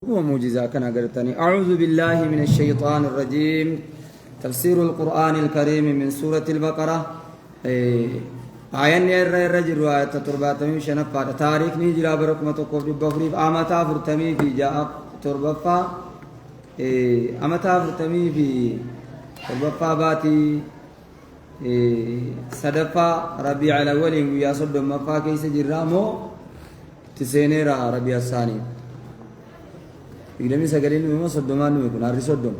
ومعجزة كان قرتني. أعوذ بالله من الشيطان الرجيم. تفسير القرآن الكريم من سورة البقرة. آيان الرجل آية ترباتمي شنفة تاريخ نيجرا بركمة تقوف بفريف آمتا فرتمي في جاء تربفا آمتا فرتمي في تربفا باتي صدفا ربيع الأول ويا صد مفا كيس جرامو تسينيرا ربيع الثاني يقدمي سجلين مما صدمان يكون عاري صدم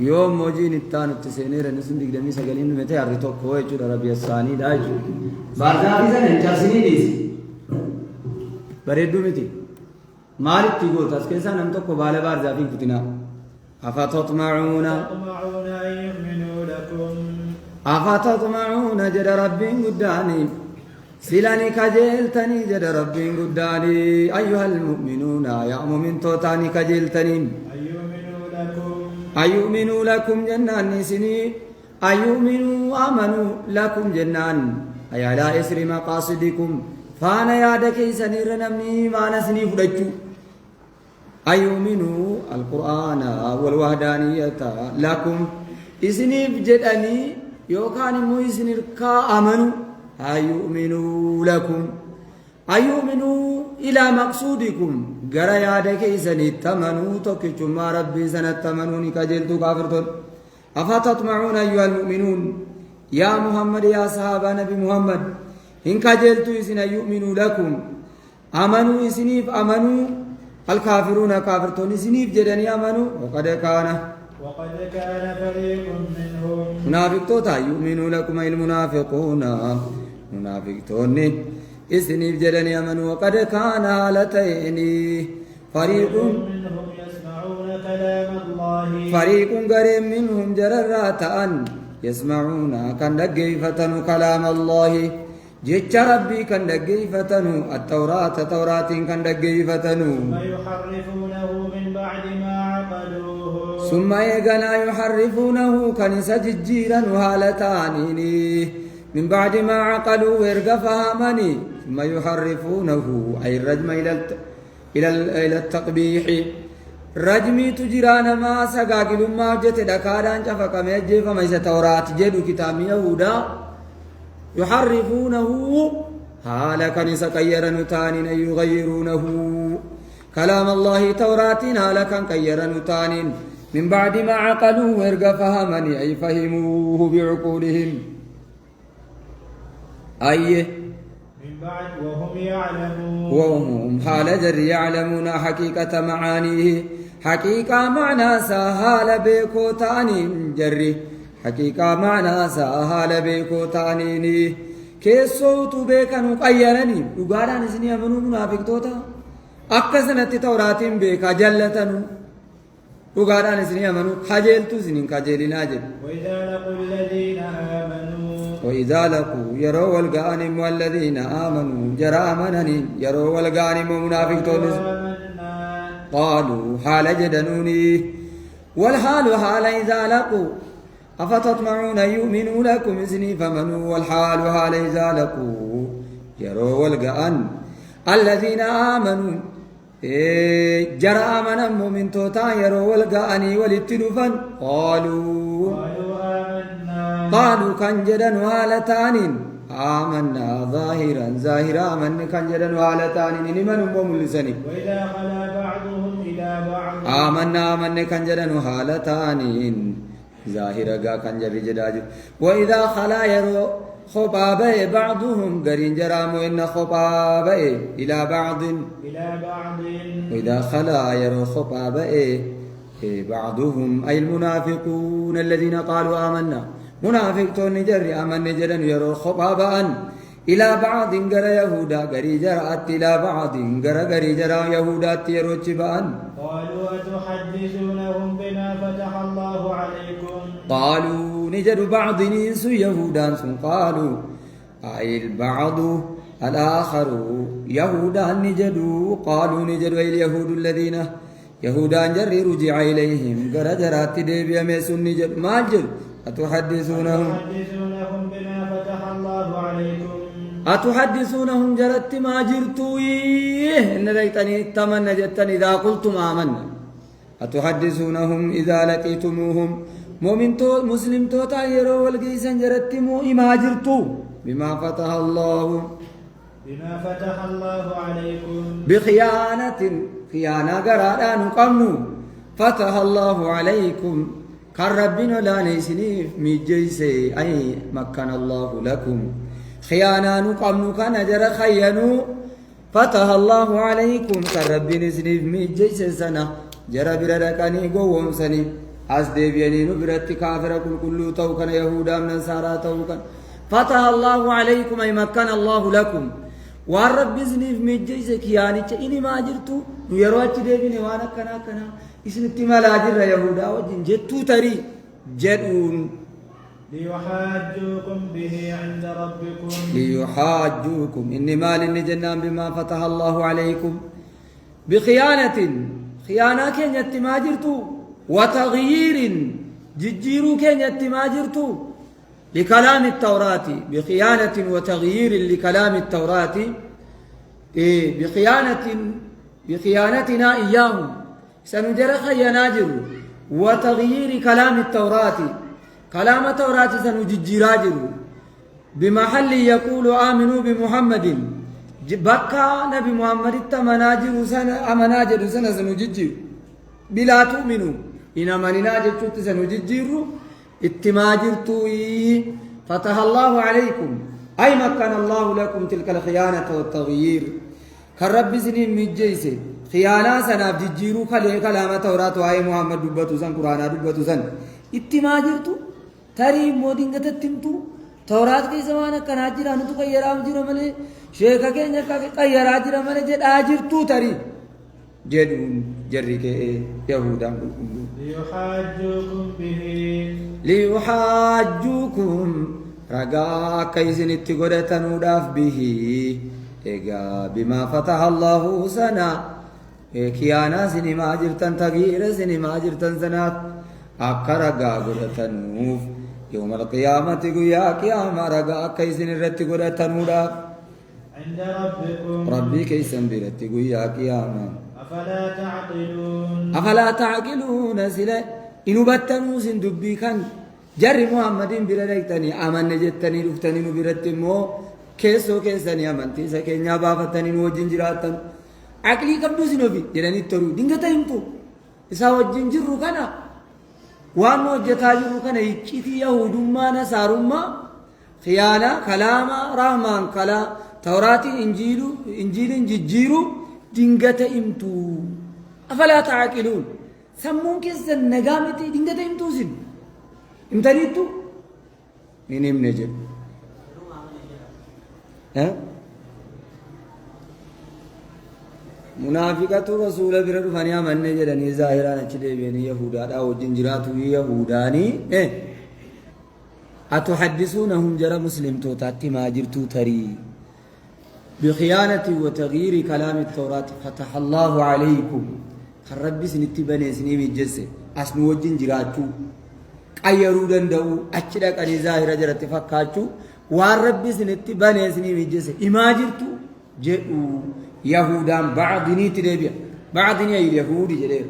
يوم موجين التان تسينيرا نسون يقدمي سجلين متى عاري توقوه يجود ربيع الثاني دايج بعد ذلك نجاسيني ديس بريدو متي مالك تقول تسكيسا نمتو كبالة بار زافين كتنا أفتطمعون أفتطمعون جد ربي قداني سلاني كجلتني جد ربي قداني أيها المؤمنون يا مؤمن توتاني كجلتني أيؤمنوا لكم جنان سني أيؤمنوا آمنوا لكم جنان أي على إسر مقاصدكم فانا يادك سنير نمني ما نسني فدجو أيؤمنوا القرآن والوحدانية لكم إسني بجدني يوكان مو إسني ركا آمنوا أيؤمنوا لكم أيؤمنوا إلى مقصودكم غرا يادك إسني تمنوا توكيتم ما ربي سنة تمنوني كجلتو كافرتون أفتطمعون أيها المؤمنون يا محمد يا صحابة نبي محمد إن كجلتو إسن يؤمنوا لكم آمنوا إسنيف آمنوا الكافرون كافرتون إسنيف جدني آمنوا وقد كان فريق منهم منافقون يؤمنوا لكم أي المنافقون منافقون إسنيف جدني آمنوا وقد كان هالتين فريق منهم يسمعون كلام الله فريق قريب منهم جررات أن يسمعون كان دقيفة كلام الله جيتش ربي كان دقيفتنو التوراة توراة كان دقيفتنو ثم يحرفونه من بعد ما عقلوه ثم يقنا يحرفونه كان سججيرا هالتانيني من بعد ما عقلوا ويرقى فهمني ثم يحرفونه أي الرجم إلى التقبيح رجمي تجران ما سقاقل ما جت دكاران شفق ميجي فما إذا توراة جدو كتاب يهودا يحرفونه حال كنس كيرن تانين يغيرونه كلام الله توراتنا لكن كيرن تانين من بعد ما عقلوا ورق فهمني أي فهموه بعقولهم أي من بعد وهم حال جر يعلمون حقيقة معانيه حقيقة معنى سهال بيكو تانين جري حقيقة معنى سهال بيكو تانيني كيسوتو بيكانو قيرني لغاران اسني امنو منافق توتا اكسنت توراتين بيكا جلتنو لغاران اسني امنو خجلتو سنين خجلنا جل وإذا لقوا يروا والغانم والذين آمنوا جرى آمنني يروا والغانم منافق توتا قالوا حال جدنوني والحال حال إذا لقوا أفتطمعون يؤمنوا لكم إذني فمنوا والحال حال إذا لقوا يروا والقأن الذين آمنوا جرى آمنا مؤمن توتا يروا والقأن والاتلفا قالوا كان جدا والتان آمنا ظاهرا آمن كان جدا والتان نمن مملسني وإذا خلا بعضهم إلى بعض آمن كان جدا والتان ظاهرا كان جري جداج وإذا خلا يرو خبابه بعضهم قرين جرام إن خبابه إلى بعض وإذا خلا يرو خبابه بعضهم أي المنافقون الذين قالوا آمنا منافقون جري آمن جرن يرو خبابا إلى بعض قرى يهودا قري جرأت إلى بعض قرى جرى يهودا يرو تبان قالوا أتحدثونهم بما فتح الله عليكم قالوا نجد بعض نيس يهودا قالوا أي البعض الآخر يهودا نجدوا قالوا نجد اليهود الذين يهودا جري رجع إليهم قرى جرات ديبيا ميسون نجد ما جل أتحدثونهم بما فتح الله عليكم أتحدثونهم جرت ما جرتوا إن ليتني تمنى جتني إذا قلتم آمنا أتحدثونهم إذا لقيتموهم مؤمن تو مسلم تو تايرو والقيسن جرت مو ما جرتوا بما فتح الله عليكم بخيانة خيانة قرادا نقمنو فتح الله عليكم كان ربنا لا نيسنيف ميجيسي أي مكن الله لكم خيانة نقمنو كان جرى خيانو فتح الله عليكم كان ربنا نيسنيف ميجيسي سنة جرى بردكاني قوم سني أسدبيني نبرت كافر كل توكن يهودا من نصارى توكن فتح الله عليكم أي مكن الله لكم والرب زنيف ميجيسك يعني إني ما جرتو يرواتي ديبيني وانا كنا اسم اتمال أجر يهودا وجن جتو تري جدون ليحاجوكم به عند ربكم ليحاجوكم إني مال جنان بما فتح الله عليكم بخيانة خيانة كن يتما جرتو وتغيير ججيرو كن يتما جرتو لكلام التوراة بخيانة وتغيير لكلام التوراة بخيانتنا إياهم سنجرى خياناجر وتغيير كلام التوراة كلام التوراة سنججراجر بمحل يقول آمنوا بمحمد بكى نبي محمد التمناجر سنة أمناجر سنة سنججر بلا تؤمنوا إن أمنناجر سنججر اتماجرتوي فتح الله عليكم أي مكن الله لكم تلك الخيانة والتغيير كالرب سنين مجيسي خيانة سنة بجيرو كلام توراة وآي محمد دبتو سن قرآن دبتو سن اتماجرتو تاري مودين تتمتو توراة كي زمانة كناجر أنتو كيراو جيرو ملي شيخا كي نكا كيرا جيرو ملي جد آجرتو تاري جدون جريك يهودا ليحاجوكم به ليحاجوكم رجا كيسن اتقدتنو داف به إيجا بما فتح الله سنة كيانا سني ما جرتن تغيير سني ما جرتن سنات أكا رجا قدتنوف يوم القيامة قيا قيامة رجا كيسن رتقدتنو داف عند ربكم ربي كيسن برتقيا قيامة أفلا تعقلون سلا إنو بتنو سن دبي كان جر محمد بردكتني أمن جتني رفتني نبرتمو كيسو كيسني أمنتي سكينيا بافتني نوجن جراتن عقلي كبدو سنوبي جراني ترو دينغتا يمتو إسا وجن جرو كنا وانو جتاجرو كنا يكيتي يهودما نسارما خيانة كلاما رحمان كلا توراتي إنجيل ججيرو دينغتا يمتو أفلا تعقلون سمون كيسن نغامتي دينغتا يمتو سن امتنيتو من نجد ها منافقة رسول برد فنيا من نجدني ظاهرا نچلي بين يهودا او جنجراتو يهوداني أتحدثونهم جرى مسلم توتاتي ما جرتو تري بخيانة وتغيير كلام التوراة فتح الله عليكم خرب سنتي بني سني بجسه اسنو جنجراتو قيروا دندو أشدك أني ظاهرة جرت فكاتو والرب سنتي بني سني بجسه إماجرتو جئوا يهودان بعضني تدبيا بعضني اليهودي جدير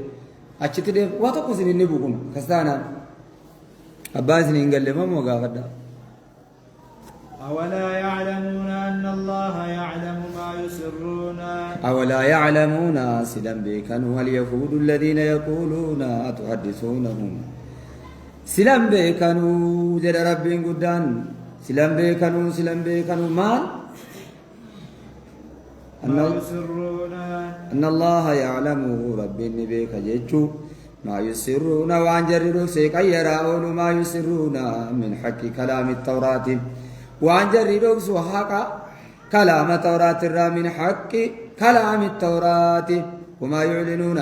أشتدب واتقصني النبوكم كستانا أباسني إنقل لهم وقافدا أولا يعلمون أن الله يعلم ما يسرون أولا يعلمون سلم بكنوا اليهود الذين يقولون أتحدثونهم سلم بكنوا جد ربين قدان سلم بكنوا مال أن الله يعلم ربين بك جيتشو ما يسرون وعن جرروا سيكا يراون ما يسرون من حق كلام التوراة وعن جرروا سوحاقا كلام التوراة من حق كلام التوراة وما يعلنون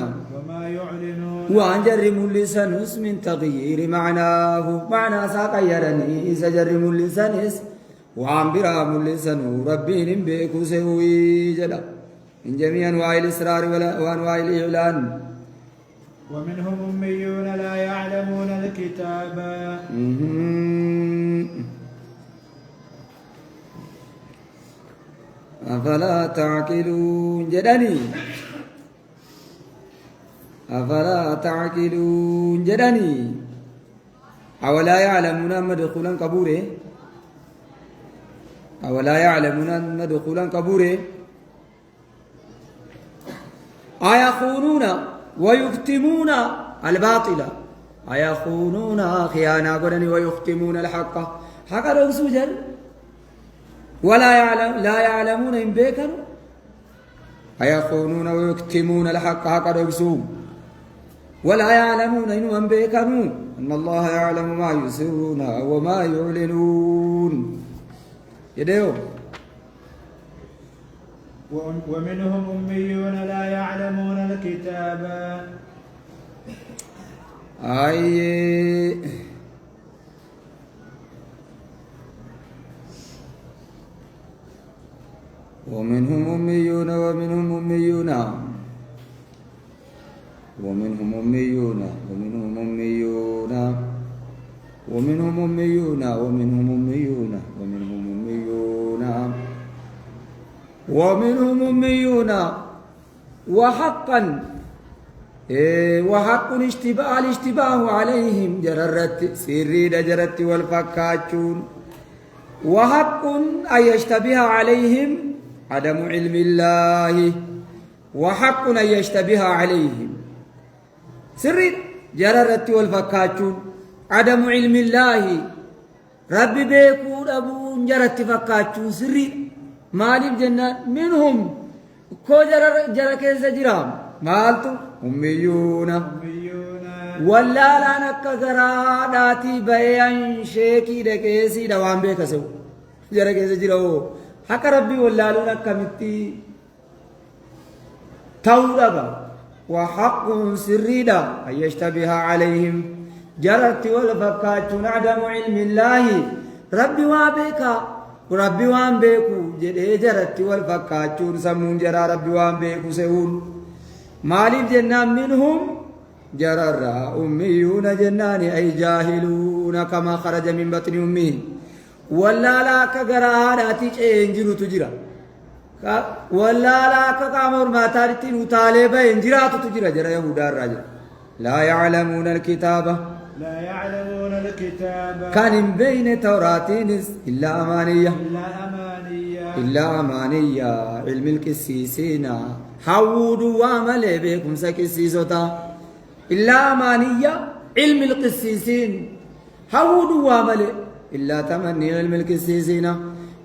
وعن جرم اللسان من تغيير معناه معنى ساقا يرني سجرم اللسان وعن برام اللسان ربين بيكو سوي جدا من جميع أنواع الإسرار وأنواع الإعلان ومنهم أميون لا يعلمون الكتاب أفلا تعقلون جدني أفلا تعقلون جدني أولا يعلمون مدخولا قبوره أولا يعلمون مدخولا قبوره أيخونون ويكتمون الباطل أيخونون خيانة قدني ويختمون الحق حق رسوجر لا يعلمون إن بيكنوا أيخونون ويكتمون الحق حق رسوم ولا يعلمون إن بيكنوا أن الله يعلم ما يسرون وما يعلنون يديو ومنهم أميون لا يعلمون الكتاب ومنهم أميون ومنهم أميون ومنهم أميون ومنهم أميون ومنهم أميون ومنهم أميون ومنهم أميون ومنهم أميون وحقا وحق الاشتباه عليهم جررت سري جرت والفكاچون وحق أن يشتبه عليهم عدم علم الله وحق أن يشتبه عليهم سري جررت والفكاچون عدم علم الله ربي بيكو أبو جرت فكاچون سري مالب جنات منهم كو جرى كيس جرام مالتو أميون ولا لا نكغرا داتي بيان شيكي دكيسي دوام بيكسو جرى كيس جراو حق ربي ولا لا نكمتي تولغا وحق سريدا أن يشتبه عليهم جرت والفكاتون عدم علم الله ربي وابيكا ربي وان بيكو جدي جرت والفكاتون سمون جرى ربي وان بيكو سيقول مالف جنان منهم جرر أميون جنان أي جاهلون كما خرج من بطن أمه ولا لا كغراناتي انجرو تجرا ولا لا كامر ما تارتين طالبه انجرات تجرا جرى يهودا الرجل لا يعلمون الكتابه لا يعلمون الكتاب كان بين توراتين إلا أمانية إلا أمانية علم الكسيسين حود وعمل بكم سكسيسوتا إلا أمانية علم القسيسين حود وعمل إلا تمني علم الكسيسين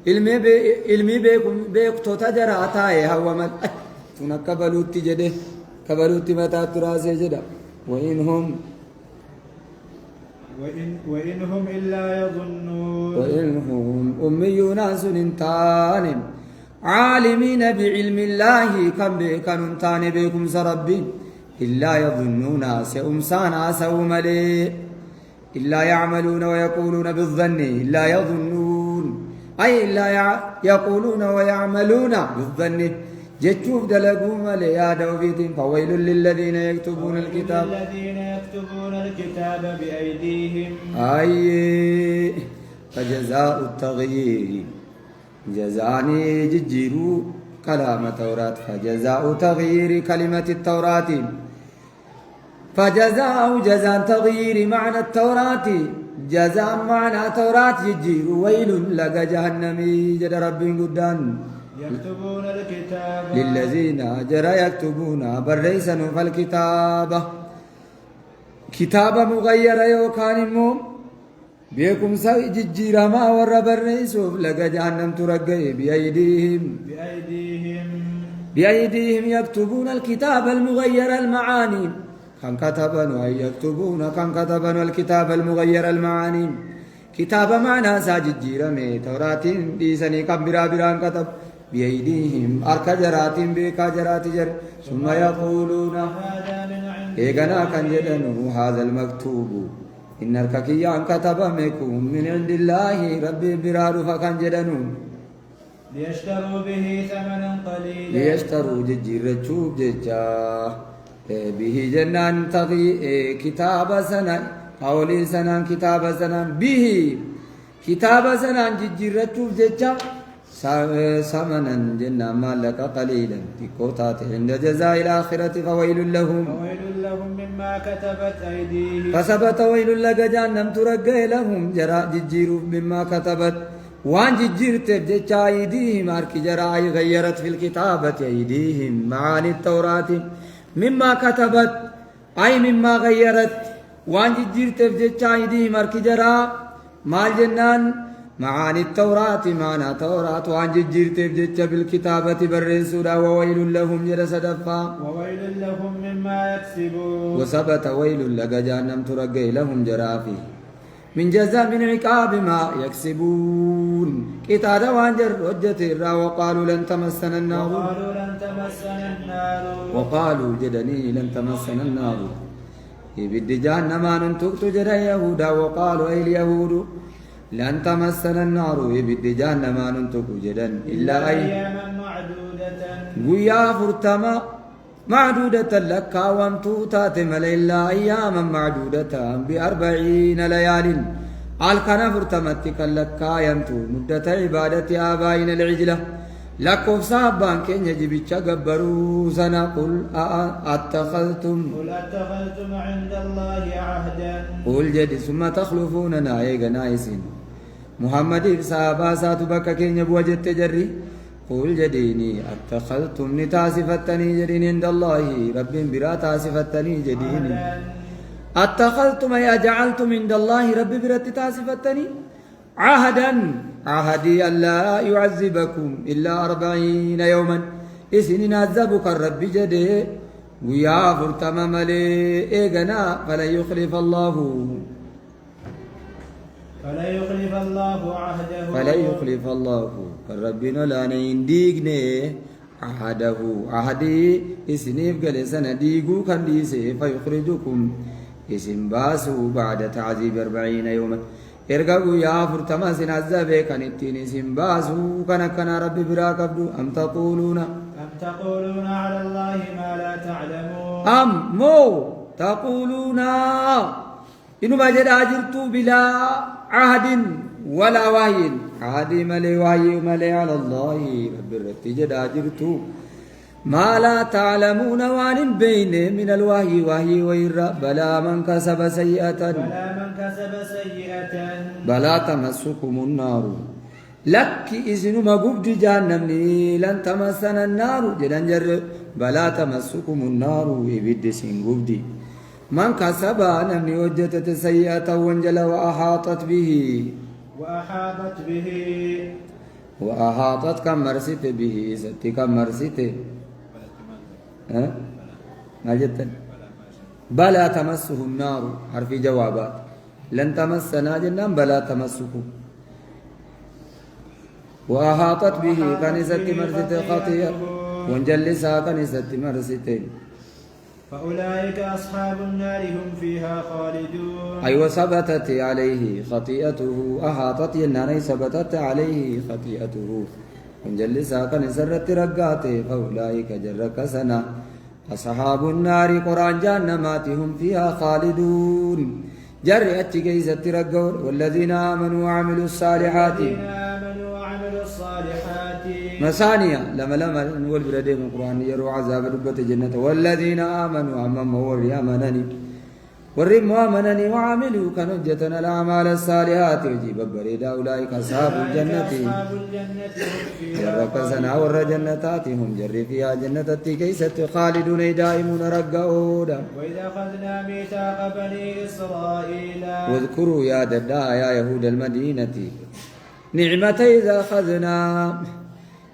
علمي بكم بيكتو تجراتا هو مل تنكبلوا تجده كبلوا تمتا تراسي جدا وإنهم إلا يظنون وإنهم أميون سننتان عالمين بعلم الله كم بكن تان بكم سربين إلا يظنون سأمسانا سوملي إلا يعملون ويقولون بالظن إلا يظنون أي إلا يقولون ويعملون بالظن جتشوف دلقوا ملي يا دوفيتين فويل للذين يكتبون الكتاب بأيديهم فجزاء التغيير جزاني ججيرو كلام التوراة فجزاء تغيير كلمة التوراة فجزاء جزاء تغيير معنى التوراة جزاء معنى توراة ججيرو ويل لك جهنمي جد رب قدان يكتبون الكتاب للذين جرى يكتبون بريسن فالكتابة كتابة مغيرة يوكان موم بيكم ججيرا ما ور بريسوف لك جهنم ترقي بأيديهم يكتبون الكتاب المغير المعاني كان كتبن الكتاب المغير المعاني كتاب معنى ساججيرا مي توراتين ديسني كم برابران كتب بأيديهم أرك جرات بك جرات جر ثم يقولون إيغنا كان جدنو هذا المكتوب إن الككيان كتب مكم من عند الله ربي برارو فكان جدنو ليشتروا به ثمنا قليلا ليشتروا ججير رجوب ججا به جنان تغي كتاب سنان قولي سنان كتاب سنان به كتاب سنان ججير رجوب ججا ثمنا جنا مالك قليلا تكوتات عند جزاء الآخرة فويل لهم مما كتبت أيديهم فثبت ويل لك جهنم ترقى لهم جرى ججير مما كتبت وان ججيرت بجتش أيديهم أرك جرى غيرت في الكتابة أيديهم معاني التوراة مما كتبت أي مما غيرت وان ججيرت بجتش أيديهم أرك جرى مال جنان معاني التوراة معنى توراة وان ججيرت بجتش بالكتابة بالرسول وويل لهم جرى صدفا وويل لهم مما يكسبون وثبت ويل لك جهنم ترقى لهم جرافي من جزاء من عقاب ما يكسبون كتاب وانجر رجت الرا وقالوا لن تمسنا النار وقالوا جدني لن تمسنا النار يبد جهنم ان تقت جرى يهودا وقالوا اي اليهود لن تمسنا النار يبد جهنم ان تقت جدا الا اياما معدودة ويا فرتما معدودة لك وامتو تاتم إلا أياما معدودة ب40 ليال الكنا فرتمتك لك يمتو مدة عبادة آبائنا العجلة لك وفصابان كن يجب تقبروا سنقول أتخذتم عند الله عهدا قل جد ثم تخلفوننا إيغا نايسين محمد صحابا ساتبك كن يبوجد تجري قل جديني اتخذتم نتاسفتني جدين عند الله رب برا تاسفتني جديني اتخذتم يا جعلتم عند الله رب برا تاسفتني عهدا عهدي ألا يعذبكم إلا 40 يوما إسن نعذبك الرب جدي ويا فرتم ملي إيغنا فلن يخلف الله عهده فلن يخلف الله ربنا لا نينديغني عهده عهدي اسنيف قلسنا ديغو كان ديسي فيخرجكم اسم باسو بعد تعذيب 40 يوما ارغبوا يا فرتما سن عذابه كان التين اسم باسو كان ربي برا قبدو أم تقولون على الله ما لا تعلمون أم مو تقولون إنما جد أجرتوا بلا عهد ولا وحي عهدي ملي وحي ملي على الله رب الرتجد أجرتوا ما لا تعلمون وان بين من الوحي وحي ويرى بلا من كسب سيئة بلا تمسكم النار لك إذن ما قبد جهنمني لن تمسنا النار جدن جر بلا تمسكم النار إبد سين قبدي من كسب نمني وجدت سيئة وانجل وأحاطت كم مرسيت به ستي كم مرسيت ما جدت بلا تمسه النار حرف جوابات لن تمسنا جنان بلا تمسكم وأحاطت به كنيسة مرسيت خطيئة وانجلسها كنيسة مرسيت فأولئك أصحاب النار هم فيها خالدون أيوة ثبتت عليه خطيئته أحاطت يناني ثبتت عليه خطيئته ونجلسا كان سرت رقاته فأولئك جرك سنة أصحاب النار قرآن جهنمات هم فيها خالدون جر أتجيزت رقور والذين آمنوا وعملوا الصالحات مسانيا لما نقول بردي من القرآن يروا عذاب ربة جنة والذين آمنوا أمام وري آمنني ورم آمنني وعملوا كنجتنا الأعمال الصالحات يجيب بريدا أولئك أصحاب الجنة جركسنا ور جنتات هم جر فيها جنة كيست خالدون دائمون رقعودا وإذا أخذنا ميثاق بني إسرائيل واذكروا يا ددا يا يهود المدينة نعمة إذا أخذنا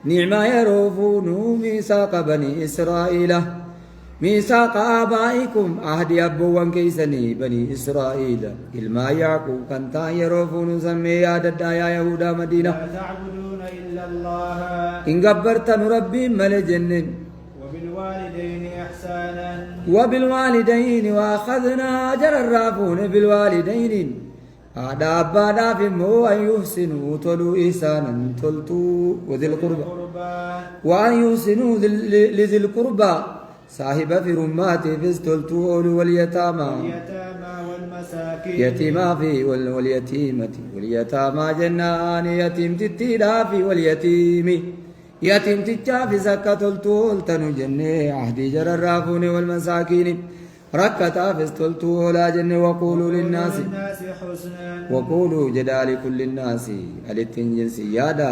نعمة يروفون ميثاق بني إسرائيل ميثاق آبائكم عهد أبوان كيسني بني إسرائيل إلما يعقوب كنتا يروفون سمي يا ددا يا يهودا مدينة لا تعبدون إلا الله إن قبرتن ربي مل جنن وبالوالدين وأخذنا أجر الرافون بالوالدين آداب آداب مو أن يحسنوا تلو إحسانا تلتو وذي القربى وأن يحسنوا لذي القربى صاحب في رمات فستلتو واليتامى والمساكين يتيما في واليتيمة واليتامى جنان يتيم تتيدا في واليتيم يتيم تجا في زكاة الطول تنو جنة عهدي جر الرافون والمساكين ركتا في استلطول جنة وقولوا للناس حسنا وقولوا جدا لكل الناس الاتين جنسي يادا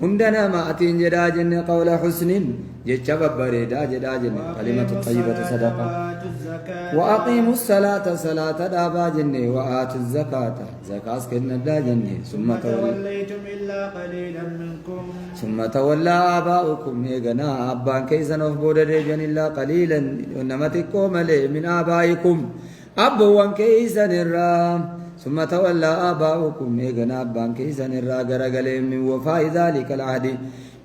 عندنا ما اتين جدا جنة قول حسن جتشب بريدا جدا جنة كلمة الطيبة صدقة وأقيموا الصلاة صلاة دابا جنة وآتوا الزكاة زكاة كنا دا جنة توليتم إلا قليلا منكم ثم تولى آباؤكم إيغنا أبان كيسن of بودر جن إلا قليلا ونمتكم من آبائكم أبوان كيسن الرام ثم تولى آباؤكم إيغنا أبان كيسن الرا غرغل من وفاء ذلك العهد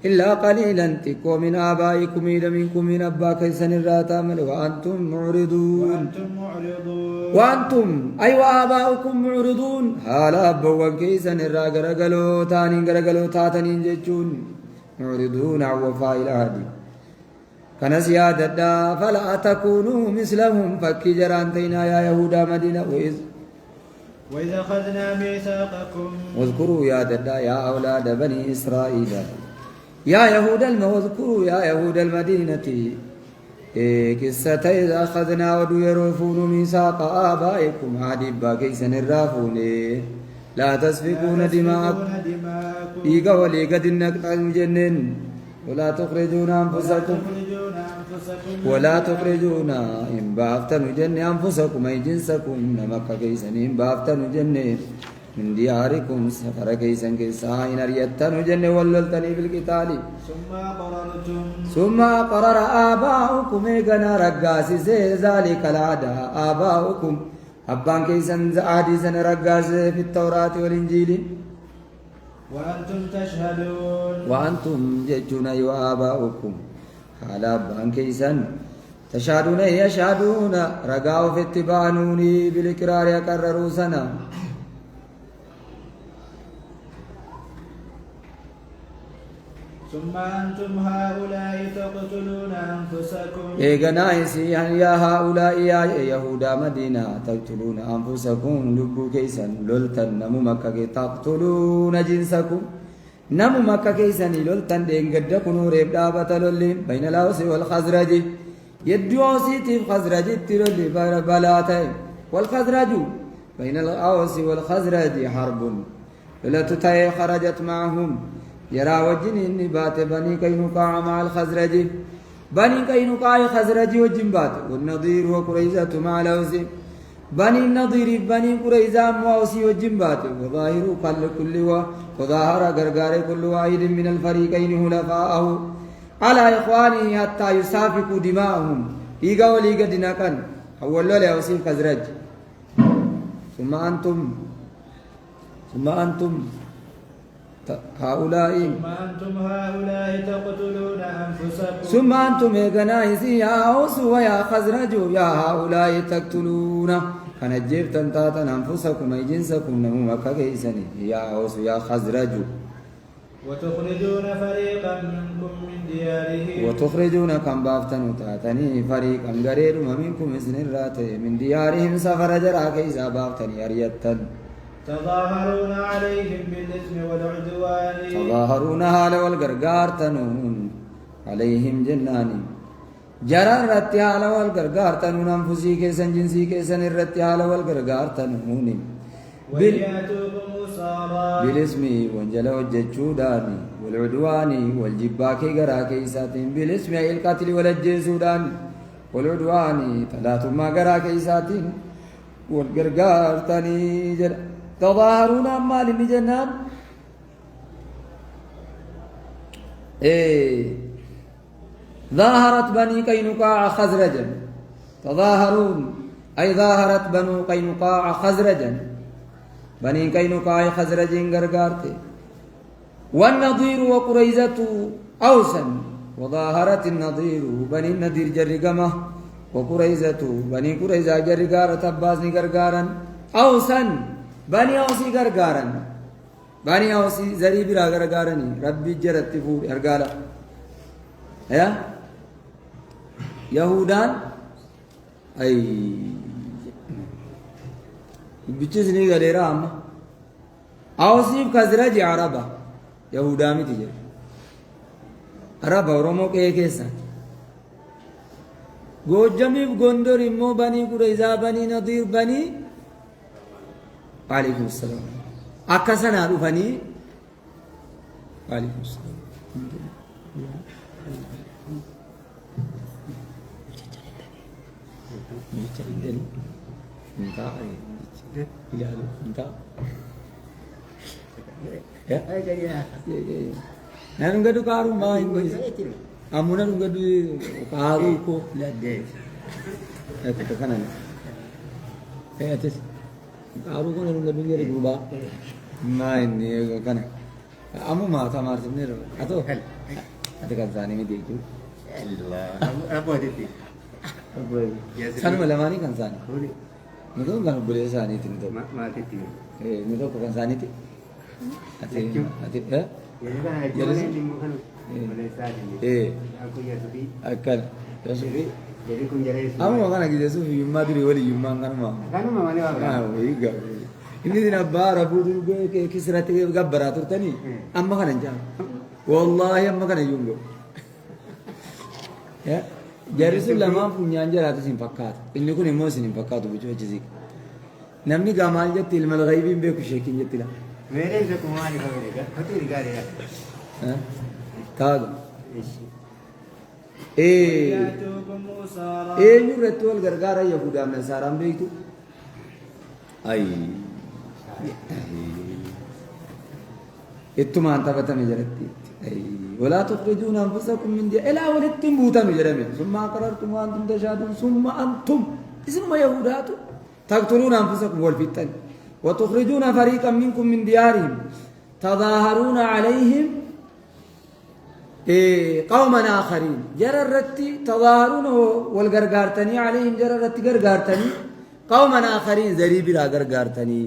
إلا قليلا تكو من آبائكم إذا منكم من أبا كيسن الرا تامل وأنتم معرضون وأنتم أي وآباؤكم معرضون حالا أبوان كيسن الرا غرغلو تانين غرغلو تاتنين ججون معرضون عن وفاء العهد كان سيادة فلا تكونوا مثلهم فكي جرانتينا يا يهودا مدينة وإذا أخذنا ميثاقكم واذكروا يا ددا يا أولاد بني إسرائيل يا يهود واذكروا يا يهود المدينة قصة إذا أخذنا ودو يرفون ميثاق آبائكم عادي باكيسن الرافون لا تسفكون دماءكم إيقا وليقا دنك جنن ولا تخرجون أنفسكم ولا تخرجون إن بافتنوا جن أنفسكم أي جنسكم نمك كيسن إن بافتنوا جن من دياركم سفر كيسن كيسان أريتنوا جن وللتني بالقتال ثم قرر آباؤكم إيقنا رقاسي ذلك العادة آباؤكم أبان كيسن زعادي سن رقاسي في التوراة والإنجيل وأنتم تشهدون وأنتم ججون وآباؤكم حالا أبان كيسن تشهدون يشهدون رقاو في اتبانوني بالإقرار يقرروا سنة ثم أنتم هؤلاء تقتلون أنفسكم إيغنا يا هؤلاء يا يهودا مدينة تقتلون أنفسكم لبو كيسن لولتن نمو مكة تقتلون جنسكم نمو مكة كيسن لولتن دين قد كنوا ريب دابة لولين بين الأوس والخزرج يدوسي تيب خزرج تلولي بلاتين والخزرج بين الأوس والخزرج حرب لتتي خرجت معهم يرى وجن إني بات بني كينقاع مع الخزرج بني كينقاع خزرج وجن بات والنضير وقريزة مع الأوس بني النضير بني قريزة مواسي وجن بات وظاهر كل وظاهر غرغار كل واحد من الفريقين خلفاءه على إخوانه حتى يسافكوا دماءهم إيغا وليغا ديناكن أول له أوسي خزرج ثم أنتم هؤلاء تقتلون أنفسكم ثم أنتم إغنائزي يا أوس ويا خزرج يا هؤلاء تقتلون كان جبتن تاتن أنفسكم أي جنسكم نمو مكة كيسني يا أوس يا خزرج وتخرجون فريقا منكم من ديارهم وتخرجون كم بافتن تاتني فريقا غرير منكم إذن الراتي من ديارهم سفر جرا كيسا بافتن يريتن تظاهرون عليهم بالإثم والعدوان تظاهرون هالا والغرغار تنون عليهم جناني جرى الرتي هالا والغرغار تنون أنفسي كيسن جنسي كيسن الرتي هالا والغرغار تنون ويأتوكم أسارا بالاسم وانجل وججوداني والعدوان والجباكي غرا كيساتين بالاسم أي القتل والجيسودان والعدوان ثلاثما غرا كيساتين والغرغار تني جرى تظاهرون أمال جنان ظاهرت بني قينقاع خزرجا تظاهرون أي ظاهرت بنو قينقاع خزرجا بني قينقاع خزرج غرغارتي والنضير وقريزة أوسا وظاهرت النضير بني النضير جرقمة وقريزة بني قريزة جرقارة تباسني غرغارا أوسا بني أوسي غرغارن بني أوسي زري برا غرغارني ربي جرت فور أرغالا يا يهودان أي بتشزني غير أما أوصيف كزرج عربة يهودا متجر عربة ورموك إيه كيسان गोजमी गोंदर इम्मो बनी कुरेजा बनी नदीर बनी वालेकुम सलाम आकाशन आरु बनी वालेकुम सलाम नरंगडु कारू माँ इंगो Amuna nunggu di karu ko lade. Itu kanan. Atas karu ko nunggu di dari gruba. Nah ini kanan. Amu mata marah ni ro. Atau ada kan sana ini dia tu. Allah. Apa itu? Sana malam ni kan sana. Mungkin kan boleh sana itu tu. Mati itu. Mungkin kan sana itu. Ati ya. Jadi kan di muka nu. Aku ya tu. Akan. Jadi kunjara itu. Amu makan lagi jesu yumma tu riwali yumma kan mah. Kan mah mana apa? Ah, iya. Ini di nabar abu tu ke kisrat ke gabbar atur tani. Amma kan aja. Wallahi amma kan yunggo. Ya. Jadi sulama punya anjar atau simpakat. Ini ko nemo simpakat tu bujuk jezik. Namni gamal je tilmal ghaibi be kushekin je tila. Mere se kumari ka mereka. Hatu digare ya. Hah? Tag. Eenyu retual gargara Yahuda Nasaram begitu. Ai. Itu mantap kata menjerati. Ai. Wala tukhrijuna anfusakum min di ila walittum buta menjerami. Summa qarartum wa antum tashhadun summa antum isma yahudatu taqtuluna anfusakum wal fitan wa tukhrijuna fariqan minkum min diyarihim tadaharuna alaihim قوما آخرين جرى الرتي تظاهرون والغرغارتني عليهم جرى الرتي غرغارتني قوما آخرين زريب لا غرغارتني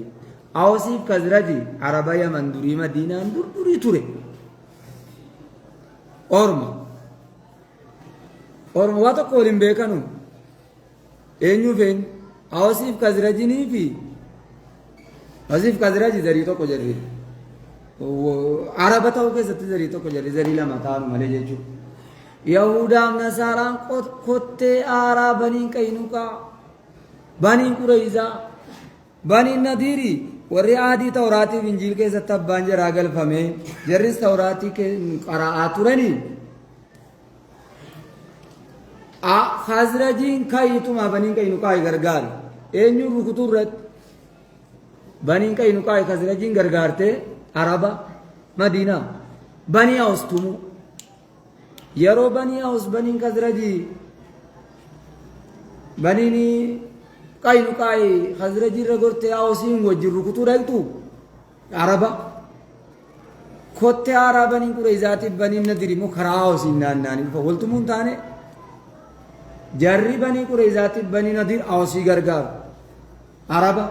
أوصيف كزرجي عربية من دوري مدينة دوري توري أورما واتو قولين بيكانو إنيو فين أوصيف كزرجي نيفي أوصيف كزرجي زري تو كجري عربة توكي ستزري تو كجري زري لما تارو ملي جيجو يهودا نصارى قد آرا بني كينوكا بني قريزا بني النذيري ورعادي توراتي انجيل के सत्तब बांजे रागल फमे जरिस तौराती के قراءات رني आ खजरजी खाई तुम बनी كينوكا गरगार एन्यू रुकुतुरत बनी كينوكا खजरजी गरगारते عربة مدينة بني أوستمو يرو بني أوس بني خزرجي بنيني كاينو كاي خزرجي رغورتي أوسين وجر ركوتو رأيتو عربة خوتي عربة بني كوريزاتي بني ندري مو خراوسين ناناني فقلتمون تاني جري بني كوريزاتي بني ندير أوسي غرغار عربة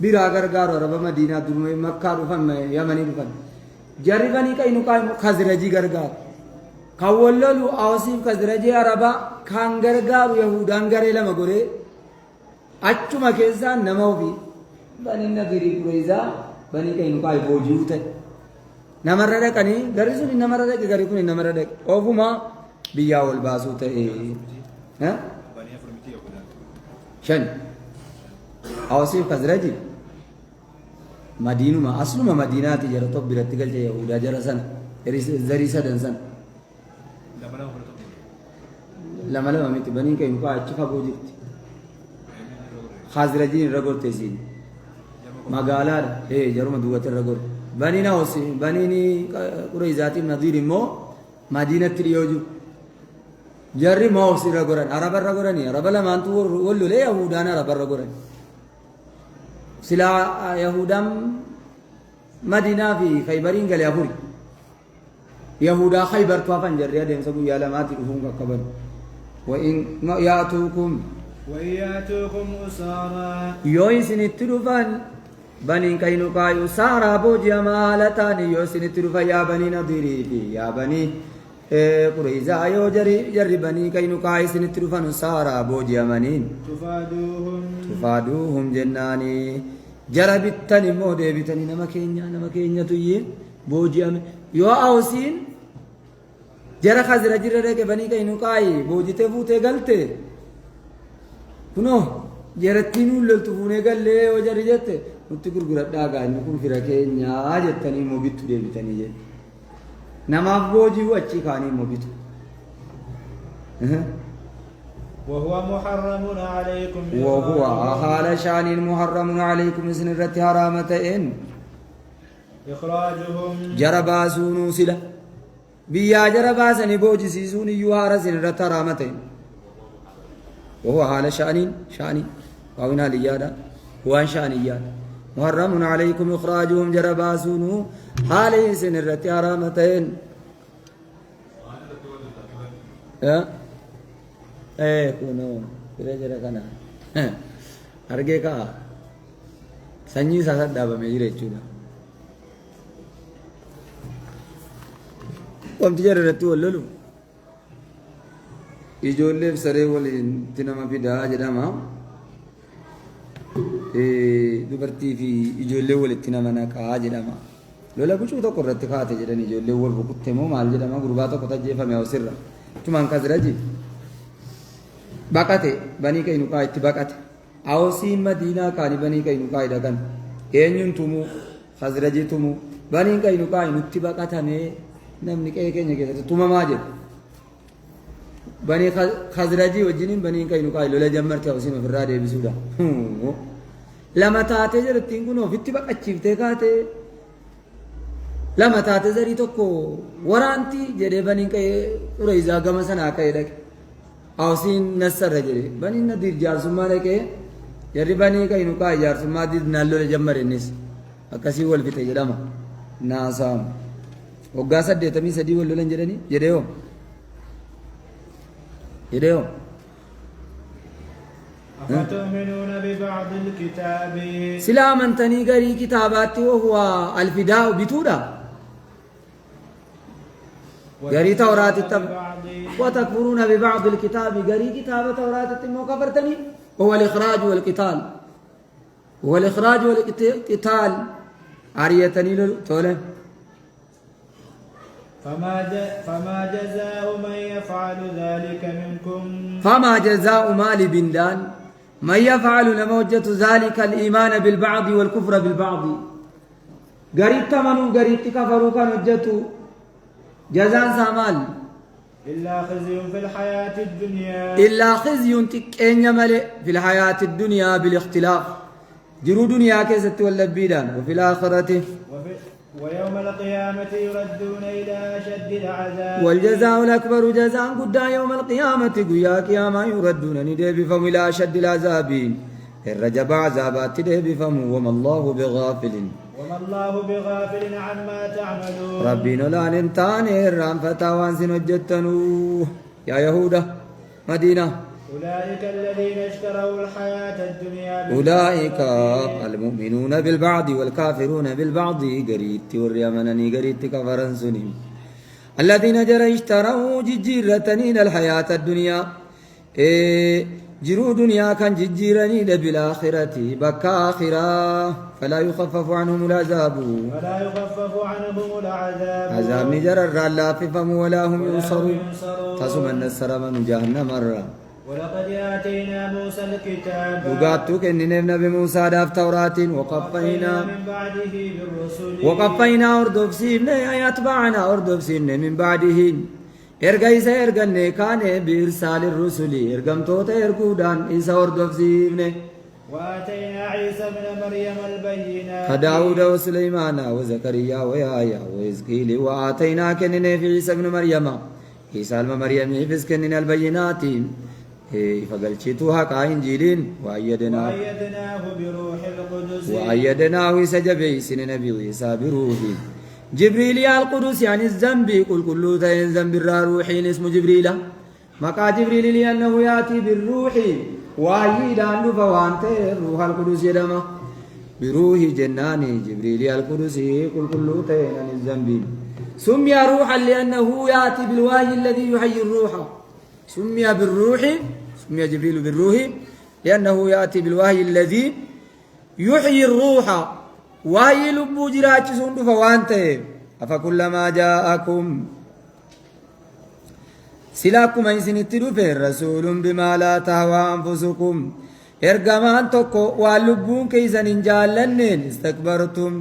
बिरा गरगार और अब मदीना दुर्मे मक्का रुफन में यमनी रुफन जरिबनी का इनुका खजरजी गरगार खावल्लु आसिफ खजरजी अरबा खांगरगार यहूदान गरेला मगोरे अच्छु मकेसा नमोवी बनी नगरी कुरेजा बनी का इनुका बोजूत है नमररे कनी गरिसु नि नमररे के गरिकु नि नमररे ओफुमा बियावल बासूत है हैं शन आसिफ खजरजी मदीनु मा असलु मा मदीना ती जरा तो बिरती गल जे यहूदा जरा सन जरी सदन सन लमला मित बनी के इनको अच्छा खा बोजित खजरजी रगोते सी मगाला जरो मदुवत रगोर बनी ना होसी बनी नी पूरे जाति नदीर मो मदीना त्रियोजु जरी मो होसी रगोरन अरबर रगोरनी अरबला मानतु वल्लु ले यहूदा ना अरबर रगोरन سلا يهودام مدينة في خيبرين قال يهود يهودا خيبر توافن جريا دين سبو يالمات يفون كبر وإن يأتوكم أسارا يوسن التروفان بني كينوكا يسارا بوجي مالتان يوسن التروفا يا بني نضيري يا بني قريزا يو جري بني كينوكا يسن التروفان سارا بوجي منين تفادوهم جناني جربتني مو ديبتني نما كينيا توي بوجي أم يو أوسين جرا خزر جرا رك بني كينو كاي بوجي تفوت غلطة كنو جرتينو للتفوني قال لي وجري جت نتقول قرأ داعا نكون في ركينيا جتني مو بيتو ديبتني جت نما بوجي وأشي كاني مو بيتو وهو محرم عليكم وهو حال شان محرم عليكم سنرت حرامتين إخراجهم جرباسون سلا بيا جرباسني بوجي سيسون يوار سنرت حرامتين وهو حال شان وهنا ليادا وان شانيات محرم عليكم إخراجهم جرباسون حال سنرت حرامتين كونو كرجرا كنا أرجع كا سنجي ساسات دابا ميجي رجولا قام تجار رتو اللولو يجولي بسره ولين تنام في دا جداما دوبرتي في يجولي ولين تنام أنا كا جداما لولا كوشو تو كرت كاتي جداني يجولي ول بكتمو مال جداما غرباتو كتا جيفا ميوسيرا تمان كازراجي bakate bani kainukaa itti bakate awsiin madiinaa kaani banii kainukaa hidhagan eenyuun tumu khazraji tumu banii kainukaa nutti baqatame namni qe'ee keenya keessatti tumamaa jedhu banii khazraji wajjiniin banii kainukaa lola jammarti awsiin ofirraa deebisuudha lama taatee jedhattiin kun ofitti baqachiiftee kaatee lama taatee zarii tokko waraanti jedhee banii qe'ee Qurayzaa gama sanaa ka'ee dhaqe awsiin nasar rajule bani nadir jaarsummaa dhaqee jarri banii kainukaa jaarsummaa did naallola jammarennis akkasii wal fixe jedhama naasaamu waggaa 83 wal lolan jedhanii jedheeoo أفتؤمنون ببعض الكتاب سلا من تني غري كتابات وهو الفداء بتودا غري تورات وتكفرون ببعض الكتاب غري كتاب تورات تمو كفرتني هو الإخراج والقتال عريتني للطولة فما جزاء من يفعل ذلك منكم فما جزاء مال بندان من يفعل لموجة ذلك الإيمان بالبعض والكفر بالبعض غريب تمنوا غريب تكفروا كان وجتوا جزاء سامال إلا خزي في الحياة الدنيا إلا خزي تكين ملئ في الحياة الدنيا بالاختلاف جرو دنيا كيست واللبيدان وفي الآخرة ويوم القيامة يردون إلى أشد العذاب والجزاء الأكبر جزاء قد يوم القيامة قيا قياما يردون ندب فم إلى أشد العذاب الرجب عذابات دب فم وما الله بغافل عما تعملون ربنا لا ننتان الرام فتاوان سنجتنو يا يهودا مدينة أولئك الذين اشتروا الحياة الدنيا أولئك المؤمنون بالبعض والكافرون بالبعض قريت واليمنني قريت كفرن سنين الذين جرى اشتروا ججيرتني الحياة الدنيا جرو دنيا كان ججيرني بالآخرة بكى آخرة فلا يخفف عنهم العذاب عذاب نجر الرلا فهم ولا هم ينصرون تصم النسر من جهنم مرة ولقد آتينا موسى الكتاب وقاتوك إن نبي موسى داف تورات وقفينا من بعده بالرسل وقفينا أردف سيبنا يتبعنا أردف سيبنا من بعده إرقايس إرقاني كان بإرسال الرسل إرقام توتا إرقودان إيسا أردف سيبنا وآتينا عيسى بن مريم البينات كداود وسليمان وزكريا ويحيى وإزكيل وآتينا كنن في عيسى بن مريم عيسى بن مريم يفز كنن البينات فقلشتوها كإنجيلين وأيدناه بروح القدس وأيدناه سجبي سن نبي عيسى بروح جبريل يا القدس يعني الذنب قل كل ذنب روحي اسمه جبريل مقا جبريل لأنه يأتي بالروح وأيد عنه فوانت روح القدس يدما بروح جناني جبريل يا القدس قل كل عن الذنب سمي روحا لأنه يأتي بالوحي الذي يحيي الروح سمي جبريل بالروح لأنه يأتي بالوحي الذي يحيي الروح وهي لبو جراج سند فوانته أفكلما جاءكم سلاكم أيسن التدفه رسول بما لا تهوى أنفسكم إرقمان تقو واللبون كيسن جالنين استكبرتم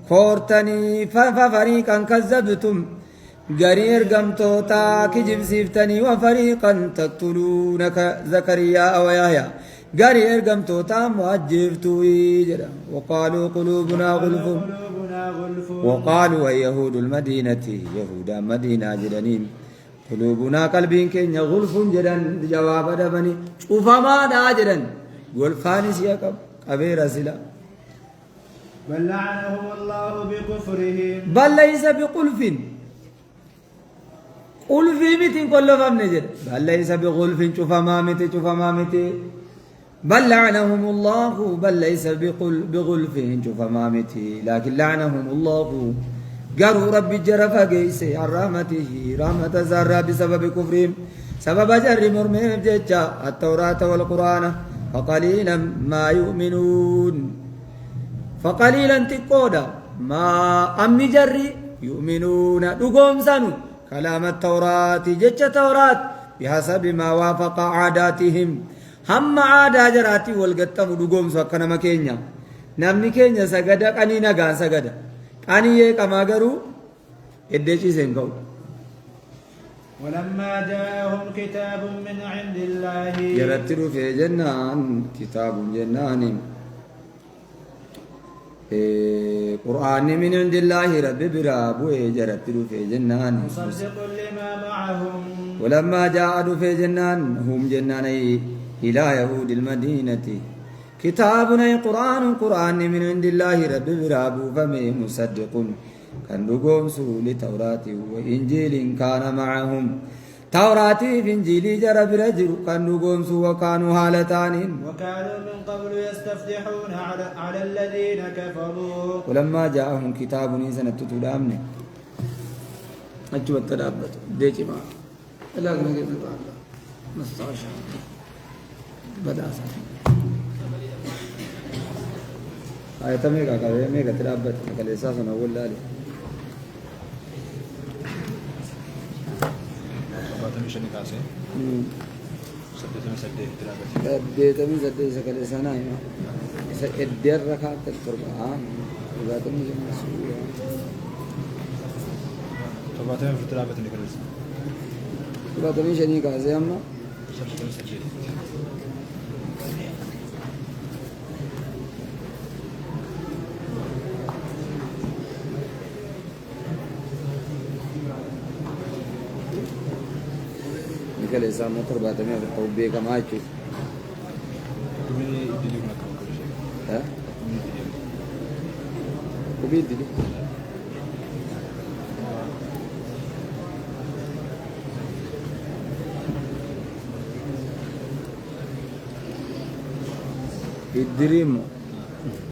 خورتني ففريقا كذبتم غري إرقمتوتا كجب سيفتني وفريقا تقتلونك زكريا ويحيى غري إرقمتوتا مؤجفتوي جدا وقالوا قلوبنا غلف وقالوا يهود المدينة يهودا مدينة جدنين قلوبنا قلبين كين غلف جدا جواب دبني شوف ما دا جدا غلفانس يا كبير سلا بل لعنهم الله بكفرهم بل ليس بقلف قلف متين كل فم نجد بل ليس بغلف شوف ما متي بل لعنهم الله بل ليس بغلف شوف ما متي لكن لعنهم الله قالوا ربي جرف قيسي عن رحمته رحمة زارة بسبب كفرهم سبب جر مرمهم ججا التوراة والقرآن فقليلا ما يؤمنون فقليلا تقودا ما أمي جري يؤمنون دقوم سنو كلام التوراة ججا توراة بحسب ما وافق عاداتهم هم عادة جراتي والقتم دقوم سوكنا مكينيا نمني كينيا سجدا قنينا قان سجدا أني كما قالوا إدّيشي سنقول ولما جاءهم كتاب من عند الله يرتل في جنان كتاب جنان قرآن من عند الله رب برابو يرتل في جنان مصدق لما معهم ولما جاءوا في جنان هم جناني إلى يهود المدينة كتابنا قرآن من عند الله رب برابو فمي مصدق كان لقوم سول توراة وإنجيل كان معهم توراة في إنجيل جرب رجل كان لقوم سو وكانوا هالتان وكانوا من قبل يستفتحون على الذين كفروا ولما جاءهم كتاب سنة تلامن أجوا التدابت ديتي ما لا نجد مستعشى بدأ آية ميكا كذا ميكا تلابت كل إساس نقول لا لي. باتمي شنو كاسة؟ سدّي تلابت. سدّي سكال إسانا يا. الدير ركعت القرآن. باتمي جمع سورة. باتمي في تلابت نكالس. باتمي شنو كاسة يا أما؟ سدّي. निकले ऐसा मोटर बात में तो बे कमाई चुप तुम्हें दिल्ली में काम कर है वो भी दिल्ली इधरी